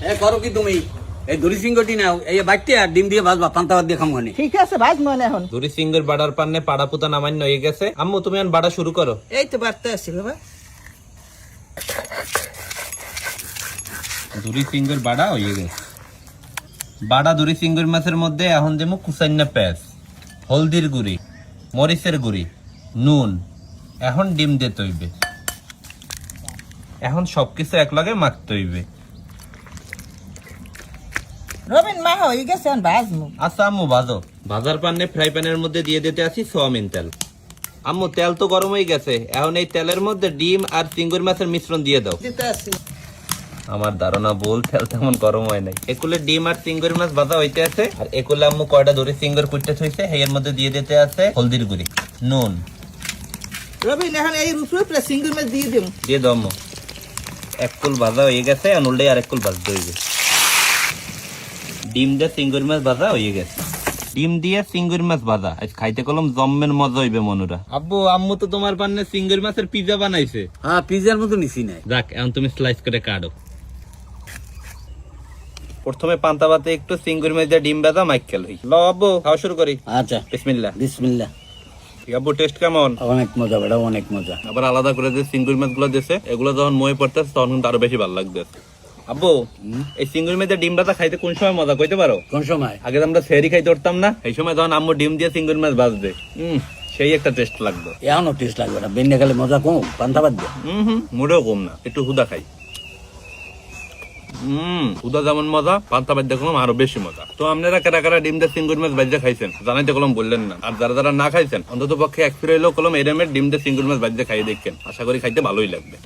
এ করো কি তুমি এই দড়ি সিংহটি নাও এই বাইটে আর ডিম দিয়ে ভাজবা পান্তা ভাত দিয়ে খামো নি। ঠিক আছে ভাজ মনে এখন। দড়ি সিংহের বাড়ার পান্নে পাড়া পুতা নামান্য হয়ে গেছে। আম্মু তুমি এখন বাড়া শুরু করো। এই তো বাড়তে আসছি বাবা। দড়ি সিংহের বাড়া হয়ে গেছে। বাড়া দড়ি সিংহের মাছের মধ্যে এখন যেমন কুচাইনা পেঁয়াজ, হলদির গুঁড়ি, মরিচের গুঁড়ি, নুন, এখন ডিম দিতে হইবে। এখন সবকিছু একলগে মাখতে হইবে। রবিন মা হয়ে গেছে এখন ভাজমু। আচ্ছা আম্মু ভাজো। ভাজার পান্নে ফ্রাই প্যানের মধ্যে দিয়ে দিতে আছি সোয়াবিন তেল। আম্মু তেল তো গরম হয়ে গেছে, এখন এই তেলের মধ্যে ডিম আর চিংড়ি মাছের মিশ্রণ দিয়ে দাও। দিতে আসছি। আমার ধারণা বল তেল তেমন গরম হয় নাই। একুলে ডিম আর চিংড়ি মাছ ভাজা হইতে আছে, আর একুলে আম্মু কয়টা দড়ি চিংড়ি কুটতে থইছে, এর মধ্যে দিয়ে দিতে আছে হলদির গুঁড়ি, নুন। রবিন এখন এই উপরে সিঙ্গুর মাছ দিয়ে দিম। দিয়ে দাও আম্মু। এক কুল ভাজা হয়ে গেছে, আর উল্টে আর এক কুল ভাজতে হইবে। ডিম দিয়ে চিংড়ি মাছ ভাজা হয়ে গেছে। ডিম দিয়ে চিংড়ি মাছ ভাজা আজ খাইতে কলম জম্মের মজা হইবে মনুরা। আব্বু আম্মু তো তোমার পান্নে চিংড়ি মাছের পিজা বানাইছে। হ্যাঁ পিজার মতো নিছি নাই। যাক এখন তুমি স্লাইস করে কাটো। প্রথমে পান্তা ভাতে একটু চিংড়ি মাছ দিয়ে ডিম ভাজা মাইকেল হই। ল আব্বু খাওয়া শুরু করি। আচ্ছা বিসমিল্লাহ। বিসমিল্লাহ। আব্বু টেস্ট কেমন? অনেক মজা বেটা অনেক মজা। আবার আলাদা করে যে চিংড়ি মাছ গুলো দিয়েছে এগুলো যখন ময়ে পড়তেছে তখন কিন্তু আরো বেশি ভালো লাগবে। আব্বু এই চিংড়ি মাছের ডিম ভাজা খাইতে কোন সময় মজা কইতে পারো? কোন সময়? আগে তো আমরা সেহরি খাইতে পারতাম না, এই সময় যখন আম্মু ডিম দিয়ে চিংড়ি মাছ ভাজবে সেই একটা টেস্ট লাগবে। এখনো টেস্ট লাগবে না, বেন্যা গেলে মজা কম পান্তা ভাত দিয়ে। মোটেও কম না, একটু হুদা খাই। হুদা যেমন মজা, পান্তা ভাত দেখলাম আরো বেশি মজা। তো আপনারা কারা কারা ডিম দিয়ে চিংড়ি মাছ ভাজা খাইছেন জানাইতে কলম বললেন না, আর যারা যারা না খাইছেন অন্তত পক্ষে এক ফিরে এলো কলম এরমের ডিম দিয়ে চিংড়ি মাছ ভাজা খাই দেখেন, আশা করি খাইতে ভালোই লাগবে।